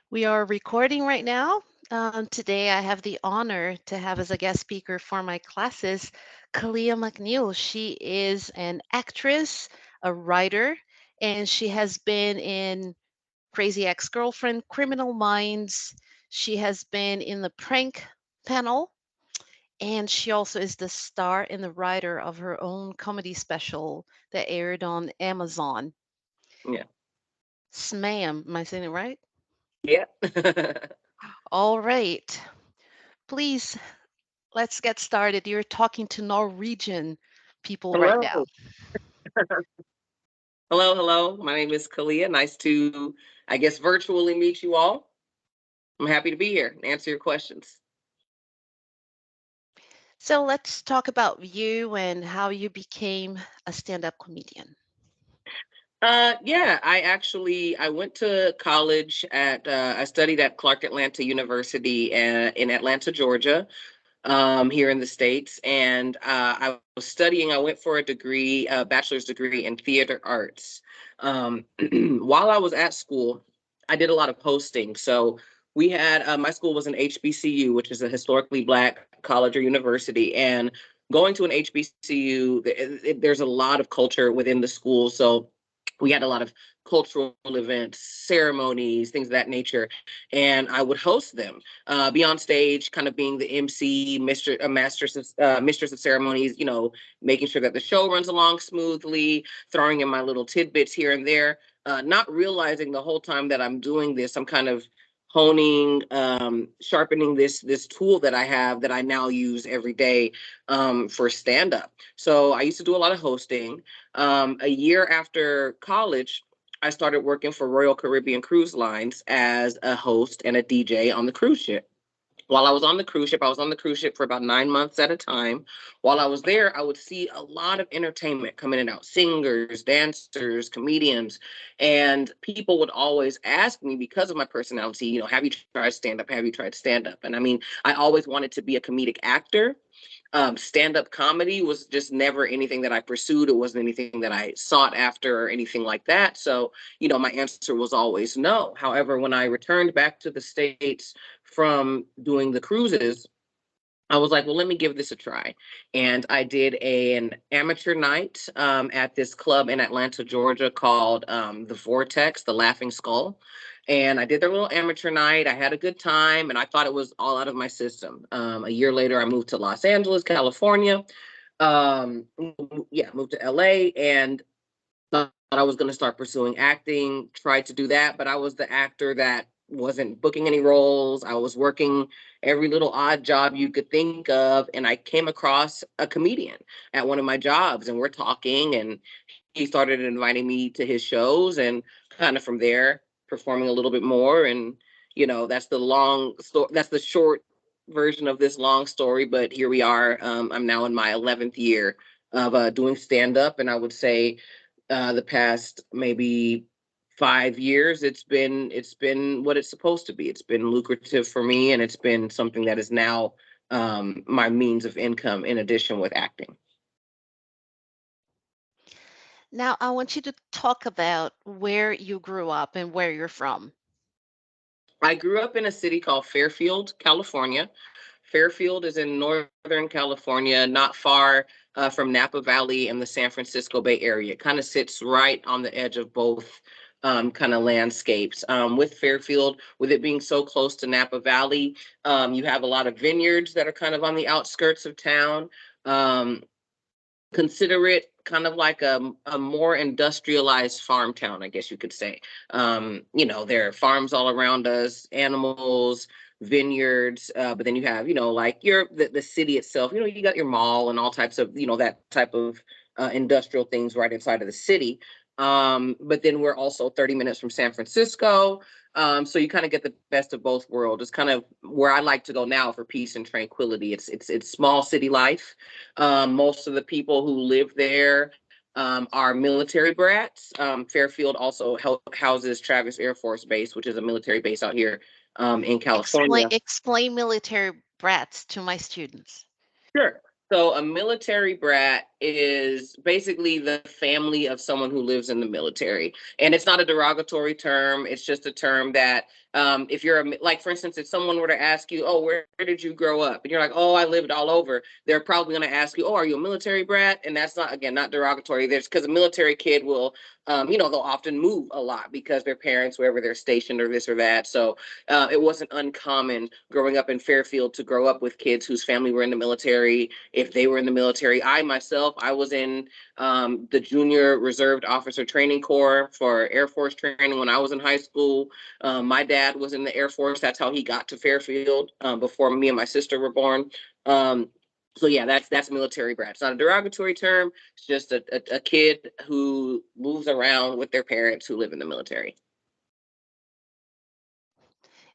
We are recording right now. Today, I have the honor to have as a guest speaker for my classes Kalea Mcneill. She is an actress, a writer, and she has been in Crazy Ex-Girlfriend, Criminal Minds. She has been in the Prank panel, and she also is the star and the writer of her own comedy special that aired on Amazon. Yeah. Smam, am I saying it right? Yeah. All right. Please, let's get started. You're talking to Norwegian people right now. Hello. Hello, hello. My name is Kalea. Nice to, I guess, virtually meet you all. I'm happy to be here and answer your questions. So let's talk about you and how you became a stand-up comedian. Yeah, I went to college I studied at Clark Atlanta University in Atlanta, Georgia, here in the States. And I was studying, I went for a degree, a bachelor's degree in theater arts. While I was at school, I did a lot of hosting. So we had, my school was an HBCU, which is a historically Black college or university. And going to an HBCU, there's a lot of culture within the school. So we had a lot of cultural events, ceremonies, things of that nature, and I would host them, be on stage, kind of being the MC, mistress of ceremonies, making sure that the show runs along smoothly, throwing in my little tidbits here and there, not realizing the whole time that I'm doing this, I'm kind of honing, sharpening this tool that I have that I now use every day, for stand up. So I used to do a lot of hosting. A year after college, I started working for Royal Caribbean Cruise Lines as a host and a DJ on the cruise ship. While I was on the cruise ship, I was on the cruise ship for about 9 months at a time. While I was there, I would see a lot of entertainment come in and out, singers, dancers, comedians. And people would always ask me, because of my personality, have you tried stand up? Have you tried stand up? And I mean, I always wanted to be a comedic actor. Stand-up comedy was just never anything that I pursued. It wasn't anything that I sought after or anything like that. So, my answer was always no. However, when I returned back to the States from doing the cruises, I was like, well, let me give this a try. And I did an amateur night, at this club in Atlanta, Georgia called, The Vortex, the Laughing Skull. And I did their little amateur night. I had a good time and I thought it was all out of my system. A year later, I moved to Los Angeles, California. Yeah, moved to LA and thought I was going to start pursuing acting, tried to do that, but I was the actor that wasn't booking any roles. I was working every little odd job you could think of. And I came across a comedian at one of my jobs and we're talking and he started inviting me to his shows and kind of from there performing a little bit more. And, that's the long story. That's the short version of this long story, but here we are. I'm now in my 11th year of doing stand up. And I would say the past maybe 5 years it's been what it's supposed to be. It's been lucrative for me and it's been something that is now, my means of income in addition with acting. Now, I want you to talk about where you grew up and where you're from. I grew up in a city called Fairfield, California. Fairfield is in Northern California, not far from Napa Valley and the San Francisco Bay Area. It kind of sits right on the edge of both, kind of landscapes. With Fairfield, with it being so close to Napa Valley, you have a lot of vineyards that are kind of on the outskirts of town. Um, Consider it kind of like a more industrialized farm town, I guess you could say. There are farms all around us, animals, vineyards, but then you have, like the city itself, you got your mall and all types of, that type of industrial things right inside of the city. But then we're also 30 minutes from San Francisco. So you kind of get the best of both worlds. It's kind of where I like to go now for peace and tranquility. It's small city life. Most of the people who live there, are military brats. Fairfield also houses Travis Air Force Base, which is a military base out here, in Explain California. explain military brats to my students. Sure. So a military brat is basically the family of someone who lives in the military. And it's not a derogatory term. It's just a term that, if you're like, for instance, if someone were to ask you, oh, where did you grow up? And you're like, oh, I lived all over. They're probably going to ask you, oh, are you a military brat? And that's not, again, not derogatory. There's because a military kid will, they'll often move a lot because their parents, wherever they're stationed or this or that. So it wasn't uncommon growing up in Fairfield to grow up with kids whose family were in the military. If they were in the military, I myself, I was in the Junior Reserved Officer Training Corps for Air Force training when I was in high school. My dad was in the Air Force. That's how he got to Fairfield before me and my sister were born. So yeah, that's military brat. It's not a derogatory term. It's just a kid who moves around with their parents who live in the military.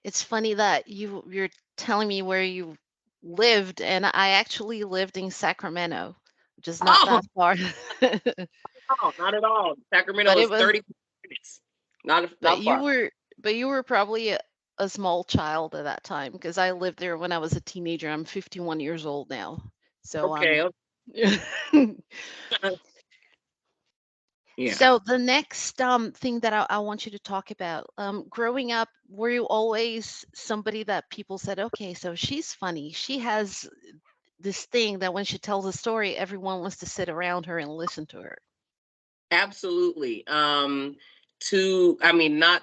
It's funny that you're telling me where you lived, and I actually lived in Sacramento, which is not Oh, that far. no, not at all. Sacramento But is it was 30 minutes. Not but not you far. were but you were probably a small child at that time because I lived there when I was a teenager. I'm 51 years old now. So I'm Okay. Yeah. So the next thing that I want you to talk about, growing up, were you always somebody that people said, okay, so she's funny. She has this thing that when she tells a story, everyone wants to sit around her and listen to her. Absolutely. Not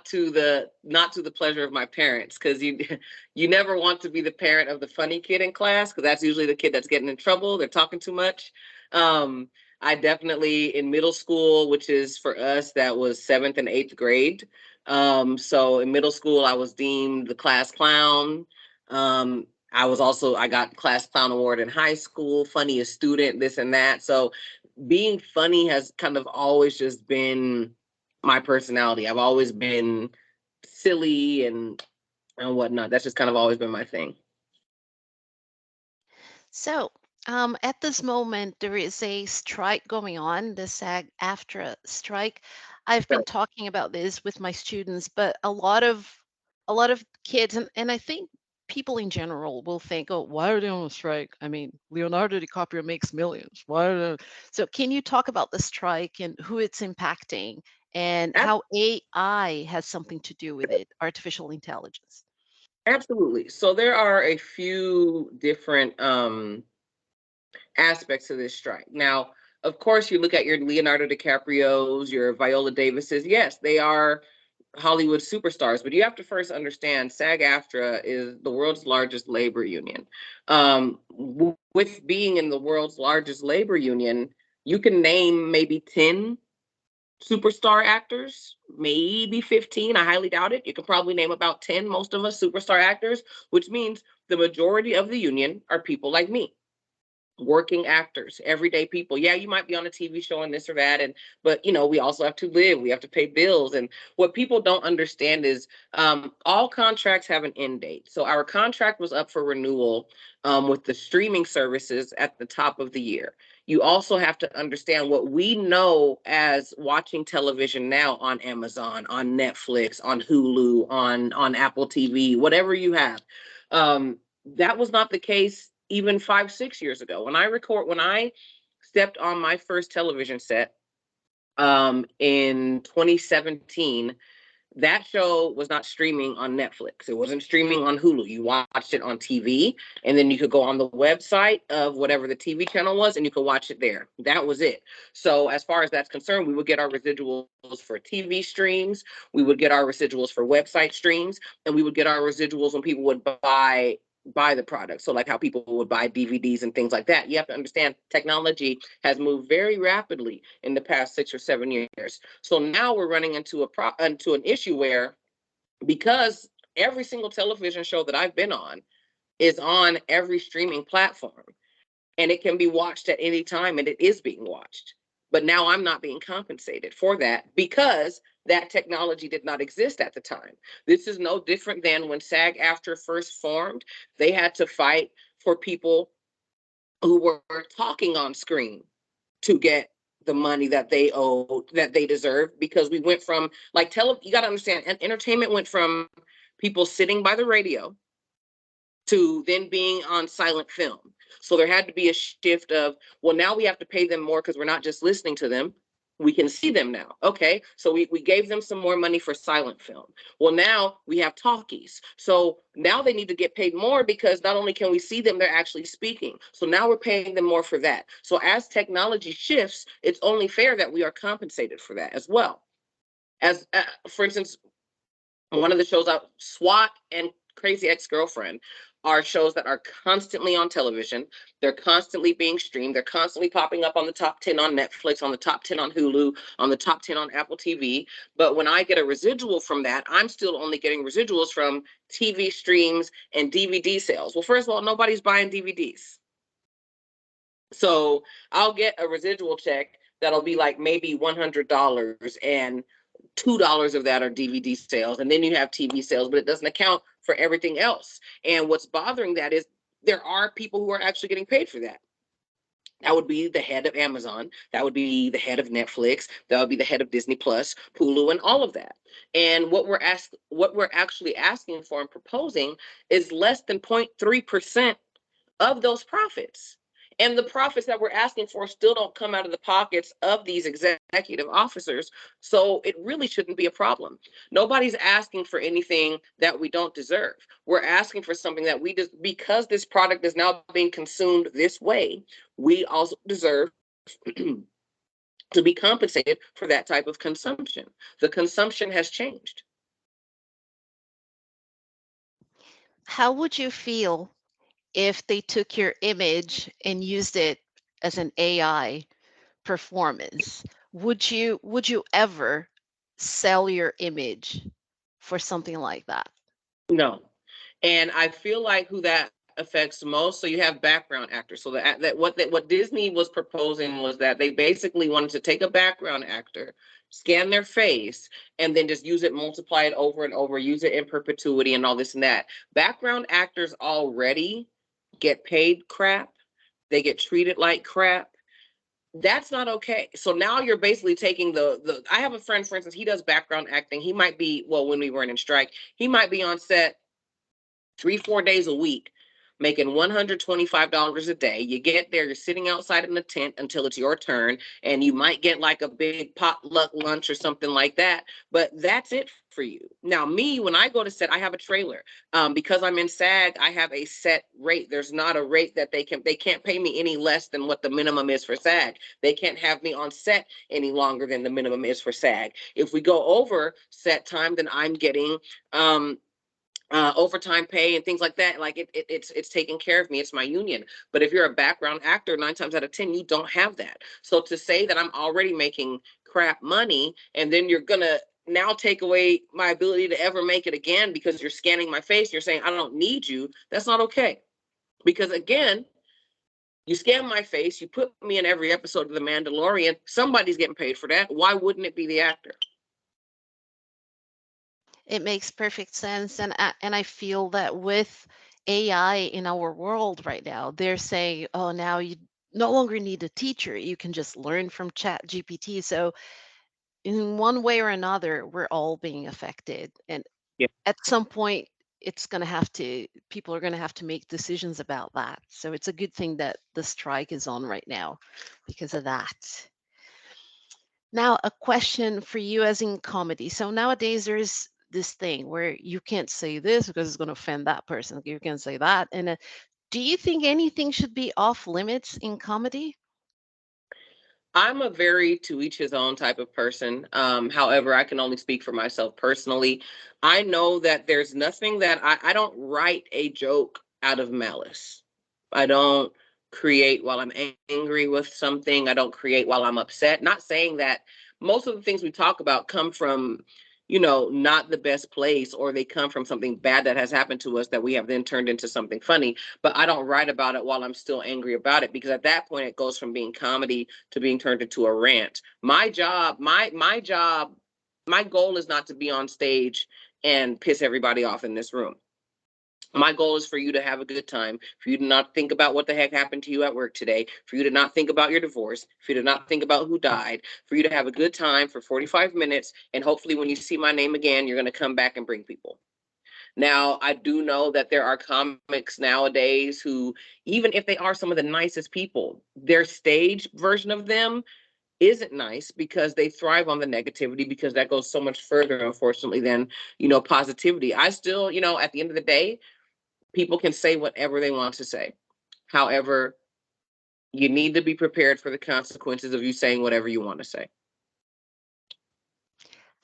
to the pleasure of my parents, because you never want to be the parent of the funny kid in class, because that's usually the kid that's getting in trouble. They're talking too much. Um, I definitely in middle school, which is for us, that was seventh and eighth grade. So in middle school, I was deemed the class clown. I got class clown award in high school, funniest student, this and that. So being funny has kind of always just been my personality. I've always been silly and whatnot. That's just kind of always been my thing. So at this moment, there is a strike going on, the SAG-AFTRA strike. I've been talking about this with my students, but a lot of kids, and I think people in general will think, oh, why are they on a strike? I mean, Leonardo DiCaprio makes millions. Why are they? So can you talk about the strike and who it's impacting and how AI has something to do with it, artificial intelligence? Absolutely. So there are a few different aspects of this strike. Now, of course, you look at your Leonardo DiCaprios, your Viola Davises. Yes, they are Hollywood superstars, but you have to first understand SAG-AFTRA is the world's largest labor union. With being in the world's largest labor union, you can name maybe 10 superstar actors, maybe 15. I highly doubt it. You can probably name about 10, most of us superstar actors, which means the majority of the union are people like me, working actors, everyday people. Yeah, you might be on a TV show and this or that, but we also have to live. We have to pay bills, and what people don't understand is all contracts have an end date. So our contract was up for renewal with the streaming services at the top of the year. You also have to understand what we know as watching television now on Amazon, on Netflix, on Hulu, on Apple TV, whatever you have. That was not the case even 5, 6 years ago. When I stepped on my first television set in 2017, that show was not streaming on Netflix. It wasn't streaming on Hulu. You watched it on TV, and then you could go on the website of whatever the TV channel was, and you could watch it there. That was it. So as far as that's concerned, we would get our residuals for TV streams, we would get our residuals for website streams, and we would get our residuals when people would buy the product. So like how people would buy DVDs and things like that. You have to understand technology has moved very rapidly in the past 6 or 7 years. So now we're running into an issue where, because every single television show that I've been on is on every streaming platform, and it can be watched at any time, and it is being watched. But now I'm not being compensated for that because that technology did not exist at the time. This is no different than when SAG-AFTRA first formed. They had to fight for people who were talking on screen to get the money that they owed, that they deserved, because we went from, like, you got to understand, entertainment went from people sitting by the radio to then being on silent film. So there had to be a shift of, well, now we have to pay them more because we're not just listening to them. We can see them now. Okay. So we gave them some more money for silent film. Well, now we have talkies. So now they need to get paid more because not only can we see them, they're actually speaking. So now we're paying them more for that. So as technology shifts, it's only fair that we are compensated for that as well. As for instance, one of the shows out, SWAT and Crazy Ex-Girlfriend, are shows that are constantly on television. They're constantly being streamed. They're constantly popping up on the top 10 on Netflix, on the top 10 on Hulu, on the top 10 on Apple TV. But when I get a residual from that, I'm still only getting residuals from TV streams and DVD sales. Well, first of all, nobody's buying DVDs. So I'll get a residual check that'll be like maybe $100, and $2 of that are DVD sales, and then you have TV sales, but it doesn't account for everything else. And what's bothering that is there are people who are actually getting paid for that. That would be the head of Amazon. That would be the head of Netflix. That would be the head of Disney Plus, Hulu, and all of that. And what we're actually asking for and proposing is less than 0.3% of those profits. And the profits that we're asking for still don't come out of the pockets of these executive officers. So it really shouldn't be a problem. Nobody's asking for anything that we don't deserve. We're asking for something that we just, because this product is now being consumed this way, we also deserve to be compensated for that type of consumption. The consumption has changed. How would you feel if they took your image and used it as an AI performance? Would you ever sell your image for something like that? No. And I feel like who that affects most. So you have background actors. So what Disney was proposing was that they basically wanted to take a background actor, scan their face, and then just use it, multiply it over and over, use it in perpetuity, and all this and that. Background actors already get paid crap. They get treated like crap. That's not okay. So now you're basically taking the I have a friend, for instance, he does background acting. He might be, well, when we weren't in strike, he might be on set 3, 4 days a week, making $125 a day. You get there, you're sitting outside in the tent until it's your turn, and you might get like a big potluck lunch or something like that. But that's it for you. Now, me, when I go to set, I have a trailer. Because I'm in SAG, I have a set rate. There's not a rate that they can't pay me any less than what the minimum is for SAG. They can't have me on set any longer than the minimum is for SAG. If we go over set time, then I'm getting overtime pay and things like that. Like it's taking care of me. It's my union. But if you're a background actor, 9 times out of 10, you don't have that. So to say that I'm already making crap money and then you're gonna now take away my ability to ever make it again because you're scanning my face, you're saying I don't need you, that's not okay. Because again, you scan my face, you put me in every episode of The Mandalorian, somebody's getting paid for that. Why wouldn't it be the actor? It makes perfect sense, and I feel that with AI in our world right now, they're saying, "Oh, now you no longer need a teacher. You can just learn from Chat GPT." So in one way or another, we're all being affected, and Yeah. at some point, it's going to have to people are going to have to make decisions about that. So it's a good thing that the strike is on right now because of that. Now, a question for you as in comedy. So nowadays there's this thing where you can't say this because it's going to offend that person. You can say that. And do you think anything should be off limits in comedy? I'm a very to each his own type of person. However, I can only speak for myself personally. I know that there's nothing that I don't write a joke out of malice. I don't create while I'm angry with something. I don't create while I'm upset. Not saying that most of the things we talk about come from, not the best place, or they come from something bad that has happened to us that we have then turned into something funny. But I don't write about it while I'm still angry about it, because at that point it goes from being comedy to being turned into a rant. My goal is not to be on stage and piss everybody off in this room. My goal is for you to have a good time, for you to not think about what the heck happened to you at work today, for you to not think about your divorce, for you to not think about who died, for you to have a good time for 45 minutes. And hopefully when you see my name again, you're going to come back and bring people. Now, I do know that there are comics nowadays who, even if they are some of the nicest people, their stage version of them isn't nice because they thrive on the negativity, because that goes so much further, unfortunately, than, positivity. I still, at the end of the day, people can say whatever they want to say. However, you need to be prepared for the consequences of you saying whatever you want to say.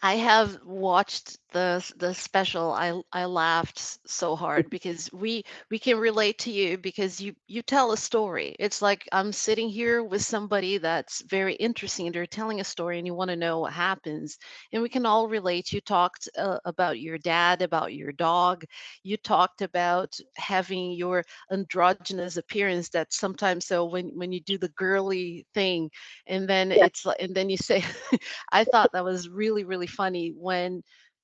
I have watched the special. I laughed so hard because we can relate to you because you tell a story. It's like I'm sitting here with somebody that's very interesting. They're telling a story, and you want to know what happens. And we can all relate. You talked about your dad, about your dog. You talked about having your androgynous appearance. That sometimes, so when you do the girly thing, and then it's like, and then you say. I thought that was really, really funny when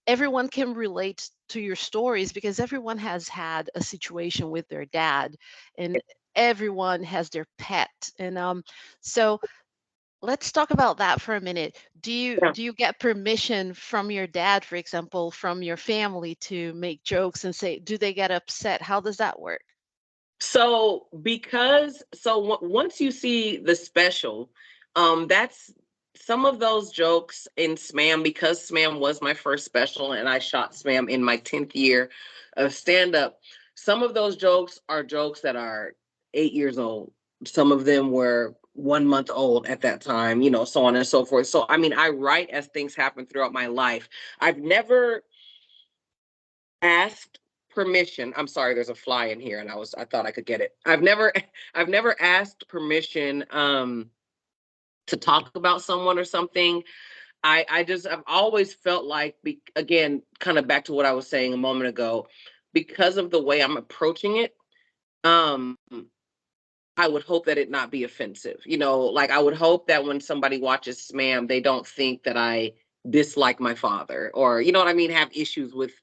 everyone can relate to your stories because everyone has had a situation with their dad and everyone has their pet. And so let's talk about that for a minute. Yeah. Do you get permission from your dad, for example, from your family to make jokes and say, do they get upset? How does that work? So once you see the special, that's some of those jokes in Smam, because Smam was my first special and I shot Smam in my 10th year of stand up. Some of those jokes are jokes that are 8 years old. Some of them were 1 month old at that time, so on and so forth. So, I mean, I write as things happen throughout my life. I've never asked permission. I'm sorry, there's a fly in here and I thought I could get it. I've never asked permission to talk about someone or something. I've always felt like, again, kind of back to what I was saying a moment ago, because of the way I'm approaching it, um I would hope that it not be offensive. Like, I would hope that when somebody watches Smam, they don't think that I dislike my father, or, you know what I mean, have issues with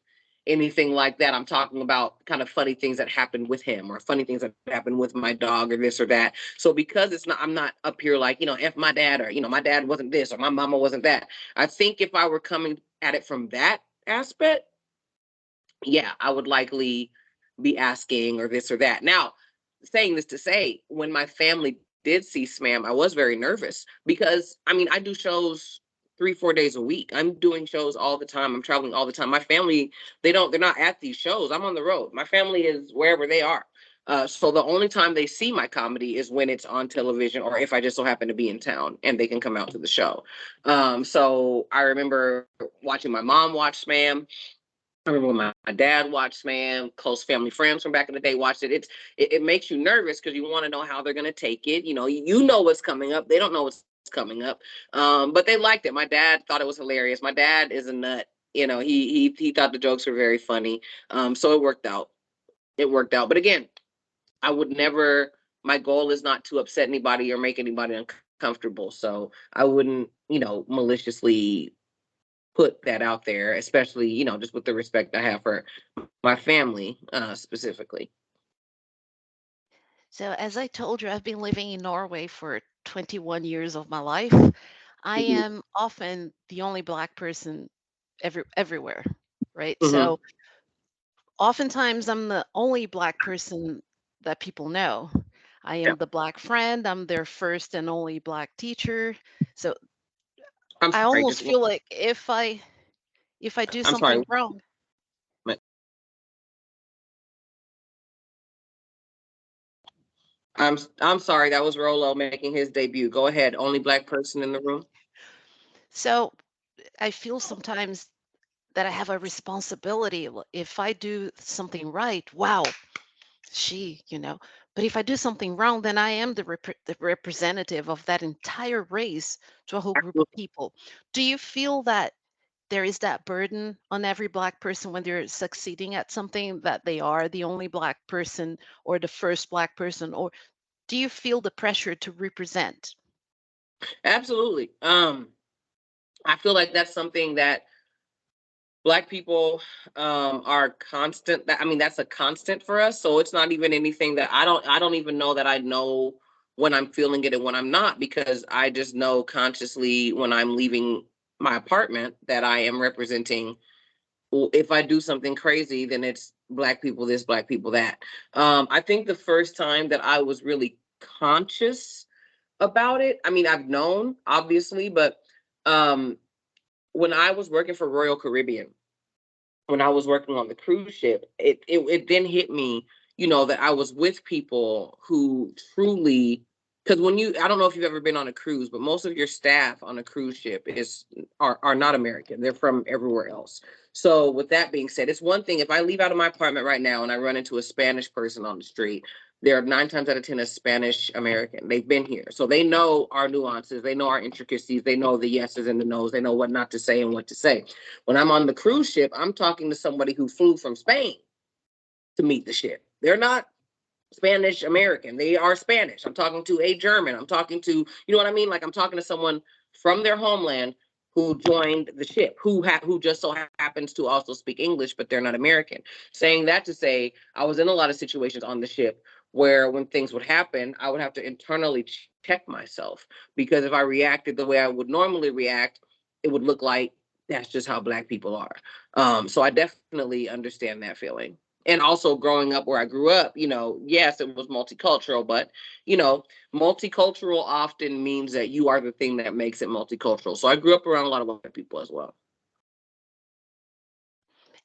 anything like that. I'm talking about kind of funny things that happened with him, or funny things that happened with my dog, or this or that. So because I'm not up here like, F my dad, or, my dad wasn't this, or my mama wasn't that. I think if I were coming at it from that aspect, yeah, I would likely be asking or this or that. Now, saying this to say, when my family did see Smam, I was very nervous because, I mean, I do shows 3, 4 days a week. I'm doing shows all the time. I'm traveling all the time. My family, they're not at these shows. I'm on the road. My family is wherever they are. So the only time they see my comedy is when it's on television, or if I just so happen to be in town and they can come out to the show. So I remember watching my mom watch Smam. I remember when my dad watched Smam, close family friends from back in the day watched it. It makes you nervous because you want to know how they're going to take it. You know what's coming up. They don't know what's coming up. But they liked it. My dad thought it was hilarious. My dad is a nut. He thought the jokes were very funny. So it worked out. It worked out. But again, I would never. My goal is not to upset anybody or make anybody uncomfortable. So I wouldn't, maliciously put that out there, especially, just with the respect I have for my family, specifically. So, as I told you, I've been living in Norway for 21 years of my life. I Mhm. am often the only Black person everywhere, right? Mhm. So, oftentimes I'm the only Black person that people know. I Yeah. am the Black friend, I'm their first and only Black teacher. So, I'm I sorry. almost feel like if I do I'm sorry. something wrong, I'm sorry. That was Rolo making his debut. Go ahead. Only Black person in the room. so I feel sometimes that I have a responsibility. If I do something right, wow, but if I do something wrong, then I am the representative of that entire race to a whole group of people. Do you feel that there is that burden on every Black person when they're succeeding at something, that they are the only Black person or the first Black person, or do you feel the pressure to represent? Absolutely. I feel like that's something that Black people are constant. I mean, that's a constant for us. So it's not even anything that I don't even know that I know when I'm feeling it and when I'm not, because I just know consciously when I'm leaving my apartment that I am representing if I do something crazy, then it's black people this, black people that. I think the first time that I was really conscious about it, I mean, I've known obviously, but um, when I was working for Royal Caribbean, when I was working on the cruise ship, it then hit me, that I was with people who truly, because when you, I don't know if you've ever been on a cruise, but most of your staff on a cruise ship are not American. They're from everywhere else. So with that being said, it's one thing if I leave out of my apartment right now and I run into a Spanish person on the street, they're 9 times out of 10 a Spanish American. They've been here. So they know our nuances, they know our intricacies, they know the yeses and the nos, they know what not to say and what to say. When I'm on the cruise ship, I'm talking to somebody who flew from Spain to meet the ship. They're not Spanish American. They are Spanish. I'm talking to a German. I'm talking to, you know what I mean? Like I'm talking to someone from their homeland who joined the ship, who just so happens to also speak English, but they're not American. Saying that to say, I was in a lot of situations on the ship where when things would happen, I would have to internally check myself because if I reacted the way I would normally react, it would look like that's just how Black people are. So I definitely understand that feeling. And also growing up where I grew up, yes, it was multicultural, but multicultural often means that you are the thing that makes it multicultural. So I grew up around a lot of white people as well.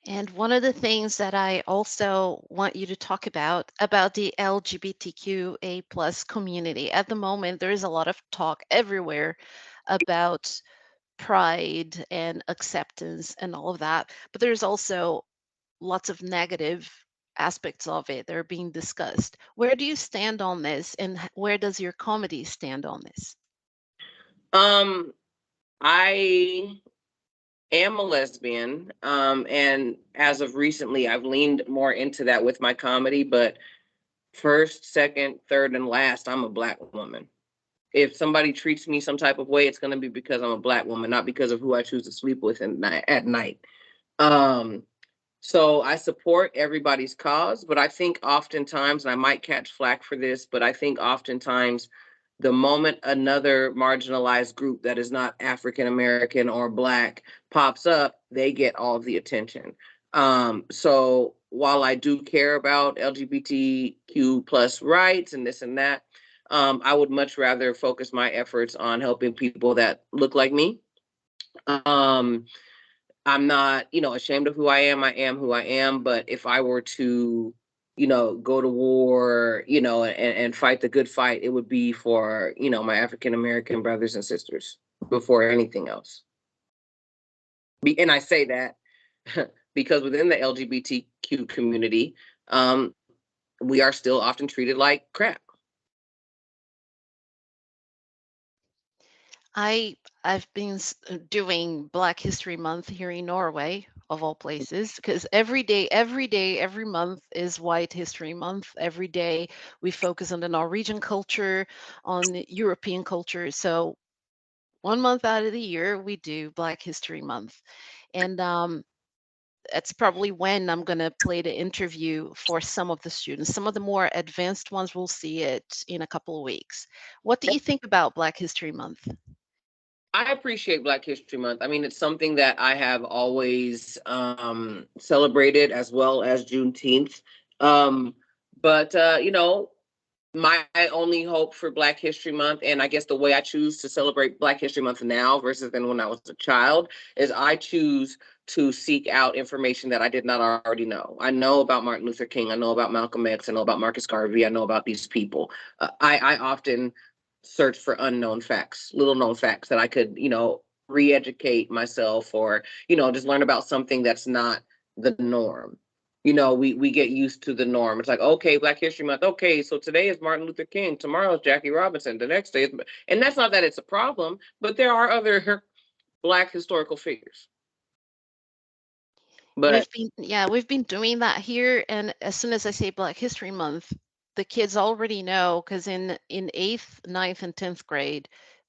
And one of the things that I also want you to talk about the LGBTQA plus community. At the moment, there is a lot of talk everywhere about pride and acceptance and all of that, but there's also lots of negative aspects of it that are being discussed. Where do you stand on this, and where does your comedy stand on this? Um, I am a lesbian, and as of recently, I've leaned more into that with my comedy. But first, second, third, and last, I'm a Black woman. If somebody treats me some type of way, it's going to be because I'm a Black woman, not because of who I choose to sleep with at night. Um, so I support everybody's cause, but I think oftentimes, and I might catch flack for this, but I think oftentimes the moment another marginalized group that is not African American or Black pops up, they get all the attention. So while I do care about LGBTQ plus rights and this and that, I would much rather focus my efforts on helping people that look like me. Um, I'm not, ashamed of who I am. I am who I am. But if I were to, go to war, and fight the good fight, it would be for, my African American brothers and sisters before anything else. And I say that because within the LGBTQ community, um, we are still often treated like crap. I I've been doing Black History Month here in Norway, of all places, because every month is White History Month. Every day we focus on the Norwegian culture, on the European culture. So 1 month out of the year we do Black History Month, and that's probably when I'm going to play the interview for some of the students. Some of the more advanced ones will see it in a couple of weeks. What do you think about Black History Month? I appreciate Black History Month. I mean, it's something that I have always celebrated as well as Juneteenth. Um, but, my only hope for Black History Month, and I guess the way I choose to celebrate Black History Month now versus than when I was a child, is I choose to seek out information that I did not already know. I know about Martin Luther King. I know about Malcolm X. I know about Marcus Garvey. I know about these people. I often search for unknown facts, little known facts that I could, re-educate myself or, just learn about something that's not the norm. We get used to the norm. It's like, okay, Black History Month. Okay, so today is Martin Luther King. Tomorrow is Jackie Robinson. The next day is, and that's not that it's a problem, but there are other Black historical figures. But We've been doing that here, and as soon as I say Black History Month, the kids already know because in eighth, ninth, and 10th grade,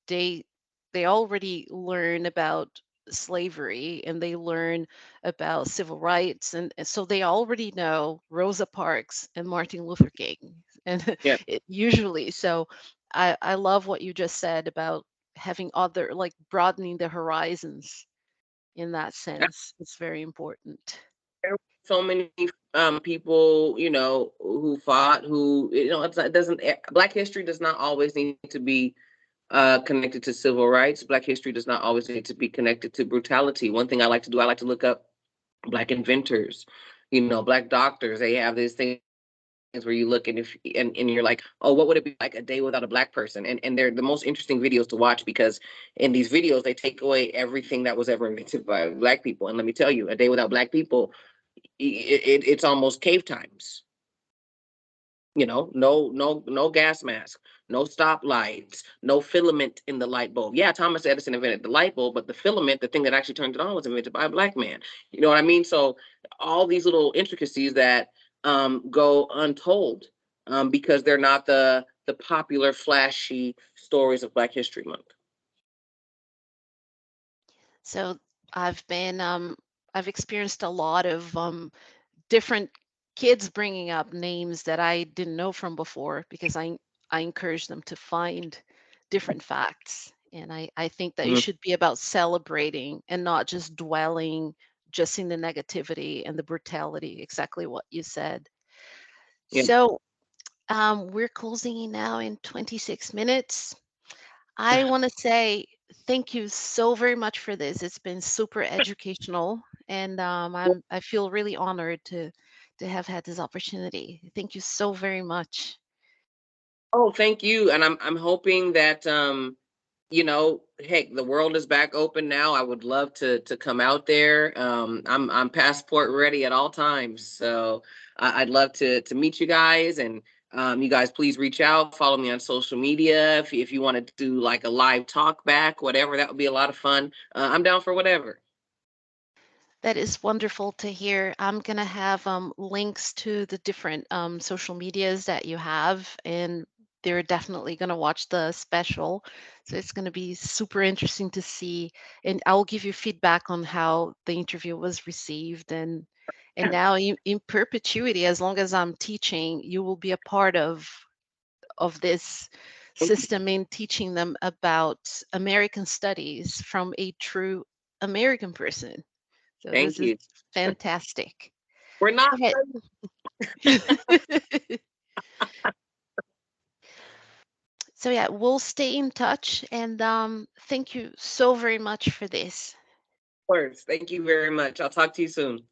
they they already learn about slavery and they learn about civil rights, and so they already know Rosa Parks and Martin Luther King, and yeah, usually. So I love what you just said about having other, like broadening the horizons. in that sense. It's very important. There were so many people, who fought, who, it doesn't, Black history does not always need to be connected to civil rights. Black history does not always need to be connected to brutality. One thing I like to do, I like to look up Black inventors, Black doctors. They have these things where you look and and you're like, oh, what would it be like a day without a Black person? And they're the most interesting videos to watch, because in these videos they take away everything that was ever invented by Black people. And let me tell you, a day without Black people, it's almost cave times. No gas mask, no stoplights, no filament in the light bulb. Yeah, Thomas Edison invented the light bulb, but the filament, the thing that actually turned it on, was invented by a Black man. You know what I mean? So all these little intricacies that go untold, because they're not the popular, flashy stories of Black History Month. So I've been I've experienced a lot of different kids bringing up names that I didn't know from before, because I encourage them to find different facts. And I think that you Mhm. should be about celebrating and not just dwelling just in the negativity and the brutality, exactly what you said. Yeah, So we're closing in now in 26 minutes. I want to say thank you so very much for this. It's been super educational, and I feel really honored to have had this opportunity. Thank you so very much. oh, thank you. And I'm hoping that heck, the world is back open now. I would love to come out there. I'm passport ready at all times. So I'd love to meet you guys, and you guys please reach out, follow me on social media if you want to do like a live talk back, whatever. That would be a lot of fun. I'm down for whatever. That is wonderful to hear. I'm going to have links to the different social medias that you have, and they're definitely going to watch the special. So it's going to be super interesting to see. And I'll give you feedback on how the interview was received. And now in perpetuity, as long as I'm teaching, you will be a part of this system in teaching them about American studies from a true American person. So Thank this is you. fantastic. We're not Okay. done, of So yeah, we'll stay in touch, and thank you so very much for this. course. Thank you very much. I'll talk to you soon.